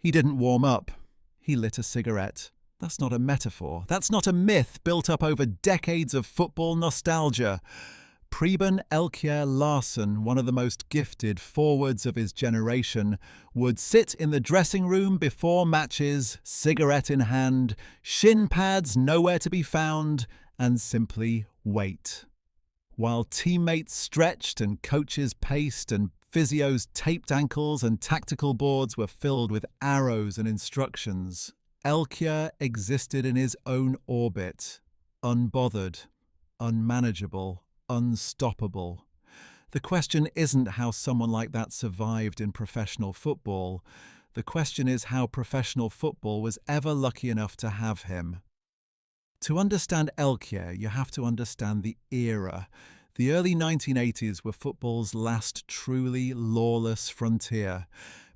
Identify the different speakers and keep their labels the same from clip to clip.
Speaker 1: He didn't warm up. He lit a cigarette. That's not a metaphor. That's not a myth built up over decades of football nostalgia. Preben Elkjaer Larsen, one of the most gifted forwards of his generation, would sit in the dressing room before matches, cigarette in hand, shin pads nowhere to be found, and simply wait. While teammates stretched and coaches paced and physios taped ankles and tactical boards were filled with arrows and instructions, Elkjaer existed in his own orbit, unbothered, unmanageable, unstoppable. The question isn't how someone like that survived in professional football. The question is how professional football was ever lucky enough to have him. To understand Elkjaer, you have to understand the era. The early 1980s were football's last truly lawless frontier.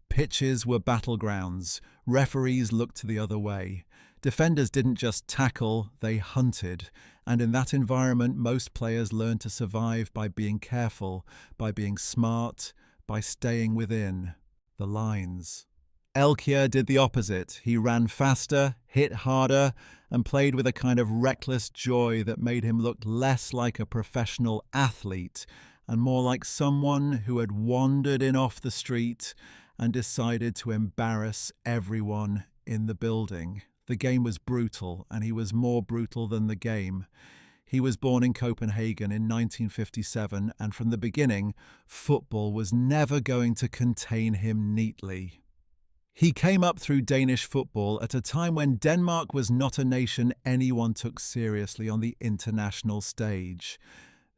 Speaker 1: Pitches were battlegrounds. Referees looked the other way. Defenders didn't just tackle, they hunted. And in that environment, most players learned to survive by being careful, by being smart, by staying within the lines. Elkjaer did the opposite. He ran faster, hit harder, and played with a kind of reckless joy that made him look less like a professional athlete and more like someone who had wandered in off the street and decided to embarrass everyone in the building. The game was brutal, and he was more brutal than the game. He was born in Copenhagen in 1957, and from the beginning, football was never going to contain him neatly. He came up through Danish football at a time when Denmark was not a nation anyone took seriously on the international stage.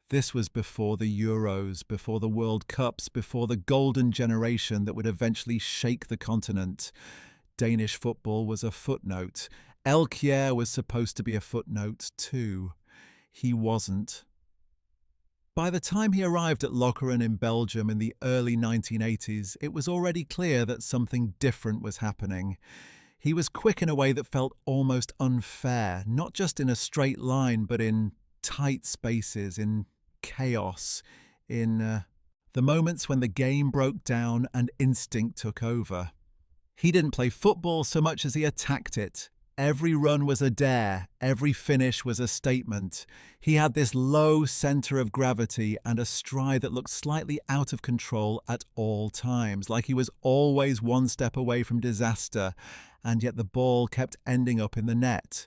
Speaker 1: This was before the Euros, before the World Cups, before the golden generation that would eventually shake the continent. Danish football was a footnote. Elkjaer was supposed to be a footnote too. He wasn't. By the time he arrived at Lokeren in Belgium in the early 1980s, it was already clear that something different was happening. He was quick in a way that felt almost unfair, not just in a straight line, but in tight spaces, in chaos, in the moments when the game broke down and instinct took over. He didn't play football so much as he attacked it. Every run was a dare, every finish was a statement. He had this low centre of gravity and a stride that looked slightly out of control at all times, like he was always one step away from disaster, and yet the ball kept ending up in the net.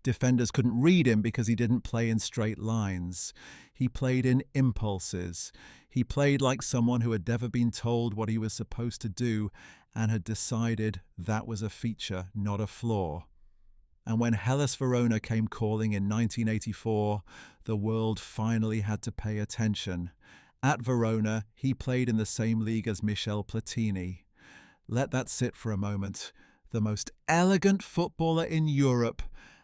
Speaker 1: Defenders couldn't read him because he didn't play in straight lines. He played in impulses. He played like someone who had never been told what he was supposed to do and had decided that was a feature, not a flaw. And when Hellas Verona came calling in 1984, the world finally had to pay attention. At Verona, he played in the same league as Michel Platini. Let that sit for a moment. The most elegant footballer in Europe,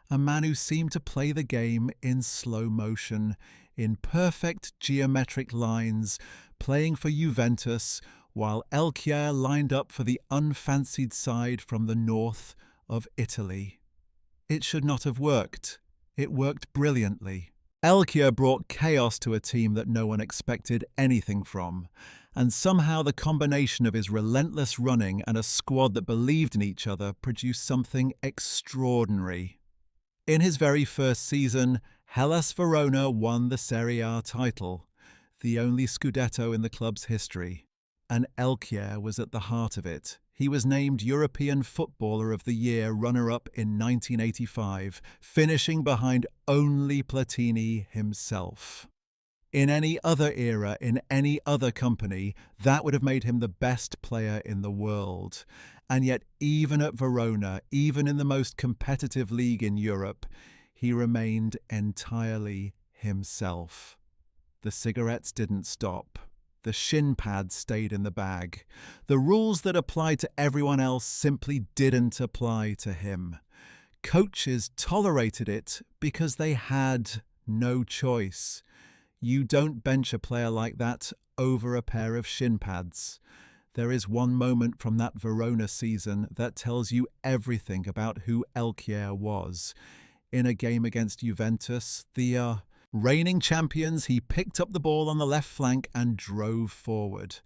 Speaker 1: a man who seemed to play the game in slow motion, in perfect geometric lines, playing for Juventus, while Elkjaer lined up for the unfancied side from the north of Italy. It should not have worked. It worked brilliantly. Elkjaer brought chaos to a team that no one expected anything from, and somehow the combination of his relentless running and a squad that believed in each other produced something extraordinary. In his very first season, Hellas Verona won the Serie A title, the only Scudetto in the club's history, and Elkjaer was at the heart of it. He was named European Footballer of the Year runner-up in 1985, finishing behind only Platini himself. In any other era, in any other company, that would have made him the best player in the world. And yet, even at Verona, even in the most competitive league in Europe, he remained entirely himself. The cigarettes didn't stop. The shin pads stayed in the bag. The rules that applied to everyone else simply didn't apply to him. Coaches tolerated it because they had no choice. You don't bench a player like that over a pair of shin pads. There is one moment from that Verona season that tells you everything about who Elkjaer was. In a game against Juventus, the reigning champions, he picked up the ball on the left flank and drove forward.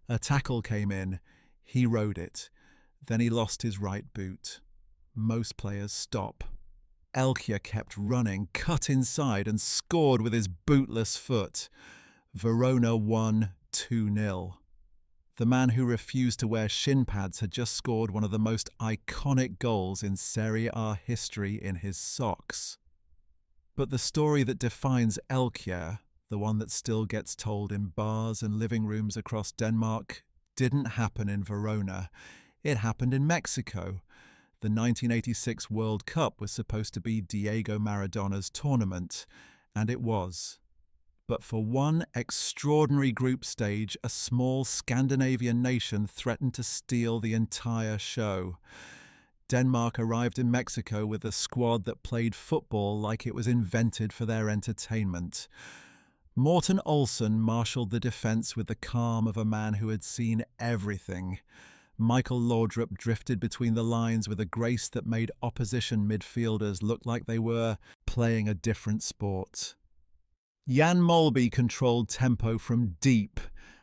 Speaker 1: A tackle came in. He rode it. Then he lost his right boot. Most players stop. Elkjaer kept running, cut inside and scored with his bootless foot. Verona won 2-0. The man who refused to wear shin pads had just scored one of the most iconic goals in Serie A history in his socks. But the story that defines Elkjaer, the one that still gets told in bars and living rooms across Denmark, didn't happen in Verona. It happened in Mexico. The 1986 World Cup was supposed to be Diego Maradona's tournament, and it was. But for one extraordinary group stage, a small Scandinavian nation threatened to steal the entire show. Denmark arrived in Mexico with a squad that played football like it was invented for their entertainment. Morten Olsen marshalled the defence with the calm of a man who had seen everything. Michael Laudrup drifted between the lines with a grace that made opposition midfielders look like they were playing a different sport. Jan Molby controlled tempo from deep,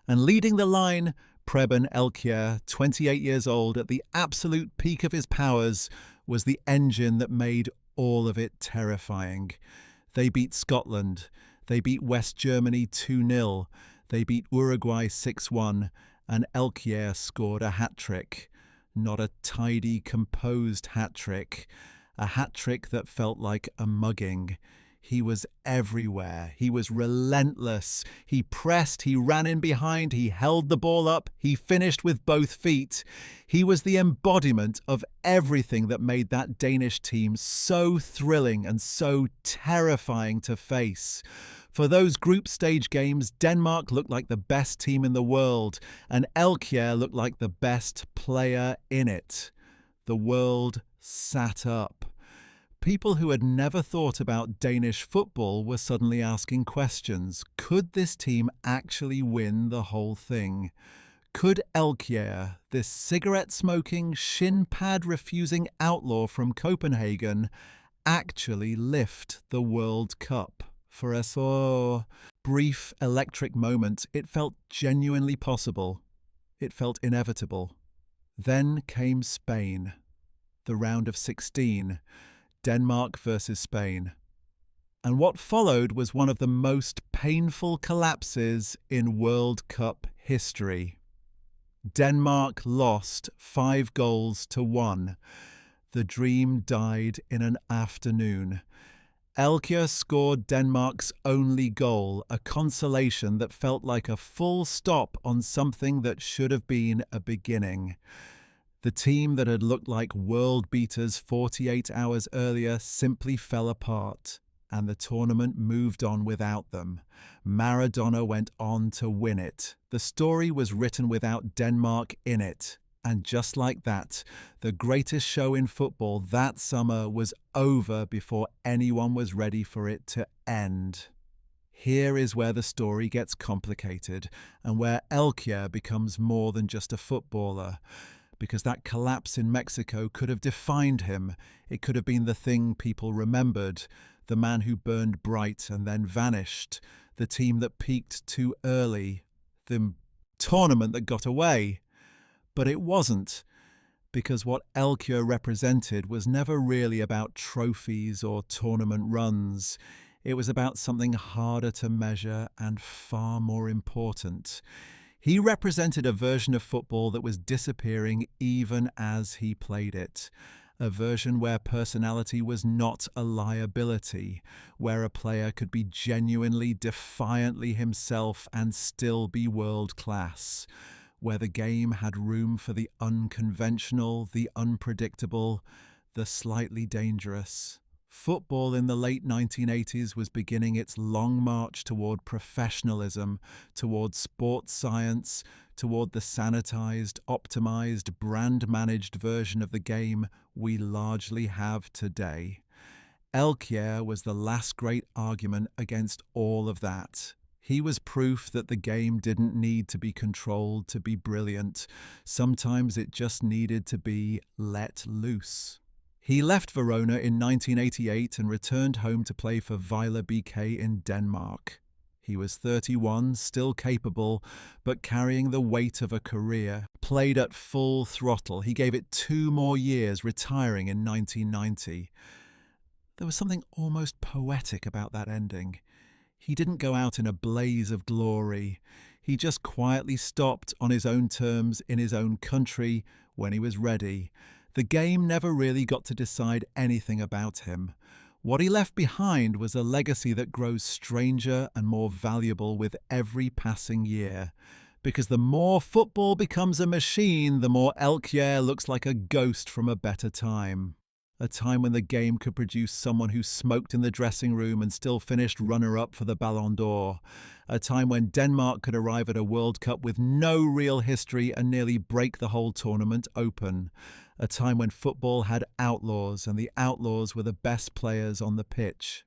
Speaker 1: and leading the line, Preben Elkjaer, 28 years old, at the absolute peak of his powers, was the engine that made all of it terrifying. They beat Scotland, they beat West Germany 2-0, they beat Uruguay 6-1, and Elkjaer scored a hat-trick. Not a tidy, composed hat-trick. A hat-trick that felt like a mugging. He was everywhere. He was relentless. He pressed, he ran in behind, he held the ball up, he finished with both feet. He was the embodiment of everything that made that Danish team so thrilling and so terrifying to face. For those group stage games, Denmark looked like the best team in the world, and Elkjaer looked like the best player in it. The world sat up. People who had never thought about Danish football were suddenly asking questions. Could this team actually win the whole thing? Could Elkjaer, this cigarette-smoking, shin-pad-refusing outlaw from Copenhagen, actually lift the World Cup? For a brief electric moment, it felt genuinely possible. It felt inevitable. Then came Spain. The round of 16. Denmark versus Spain. And what followed was one of the most painful collapses in World Cup history. Denmark lost 5-1. The dream died in an afternoon. Elkjaer scored Denmark's only goal, a consolation that felt like a full stop on something that should have been a beginning. The team that had looked like world beaters 48 hours earlier simply fell apart, and the tournament moved on without them. Maradona went on to win it. The story was written without Denmark in it. And just like that, the greatest show in football that summer was over before anyone was ready for it to end. Here is where the story gets complicated, and where Elkjaer becomes more than just a footballer. Because that collapse in Mexico could have defined him. It could have been the thing people remembered, the man who burned bright and then vanished, the team that peaked too early, the tournament that got away. But it wasn't, because what Elkjaer represented was never really about trophies or tournament runs. It was about something harder to measure and far more important. He represented a version of football that was disappearing even as he played it. A version where personality was not a liability, where a player could be genuinely, defiantly himself and still be world class. Where the game had room for the unconventional, the unpredictable, the slightly dangerous. Football in the late 1980s was beginning its long march toward professionalism, toward sports science, toward the sanitized, optimized, brand-managed version of the game we largely have today. Elkjaer was the last great argument against all of that. He was proof that the game didn't need to be controlled to be brilliant. Sometimes it just needed to be let loose. He left Verona in 1988 and returned home to play for Vejle BK in Denmark. He was 31, still capable, but carrying the weight of a career. Played at full throttle. He gave it 2 more years, retiring in 1990. There was something almost poetic about that ending. He didn't go out in a blaze of glory. He just quietly stopped on his own terms in his own country when he was ready. The game never really got to decide anything about him. What he left behind was a legacy that grows stranger and more valuable with every passing year. Because the more football becomes a machine, the more Elkjaer looks like a ghost from a better time. A time when the game could produce someone who smoked in the dressing room and still finished runner-up for the Ballon d'Or. A time when Denmark could arrive at a World Cup with no real history and nearly break the whole tournament open. A time when football had outlaws, and the outlaws were the best players on the pitch.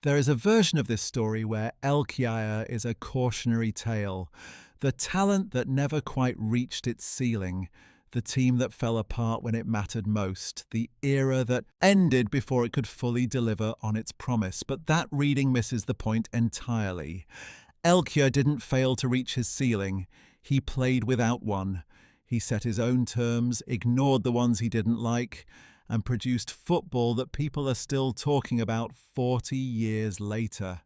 Speaker 1: There is a version of this story where Elkjaer is a cautionary tale. The talent that never quite reached its ceiling. The team that fell apart when it mattered most. The era that ended before it could fully deliver on its promise. But that reading misses the point entirely. Elkjaer didn't fail to reach his ceiling. He played without one. He set his own terms, ignored the ones he didn't like, and produced football that people are still talking about 40 years later.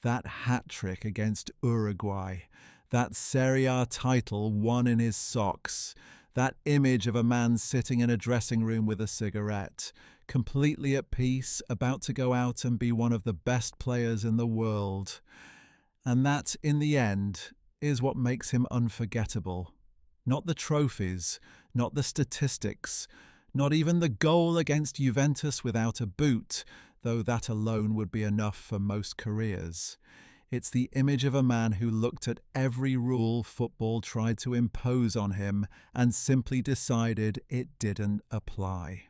Speaker 1: That hat-trick against Uruguay, that Serie A title won in his socks, that image of a man sitting in a dressing room with a cigarette, completely at peace, about to go out and be one of the best players in the world. And that, in the end, is what makes him unforgettable. Not the trophies, not the statistics, not even the goal against Juventus without a boot, though that alone would be enough for most careers. It's the image of a man who looked at every rule football tried to impose on him and simply decided it didn't apply.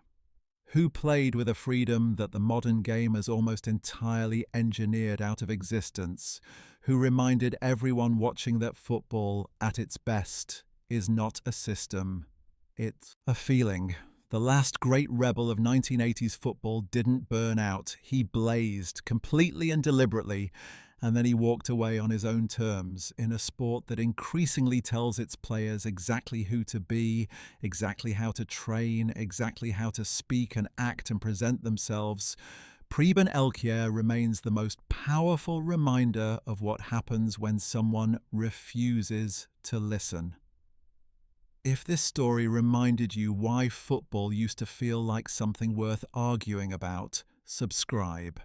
Speaker 1: Who played with a freedom that the modern game has almost entirely engineered out of existence, who reminded everyone watching that football, at its best, is not a system, it's a feeling. The last great rebel of 1980s football didn't burn out. He blazed, completely and deliberately, and then he walked away on his own terms in a sport that increasingly tells its players exactly who to be, exactly how to train, exactly how to speak and act and present themselves. Preben Elkjaer remains the most powerful reminder of what happens when someone refuses to listen. If this story reminded you why football used to feel like something worth arguing about, subscribe.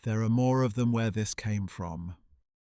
Speaker 1: There are more of them where this came from.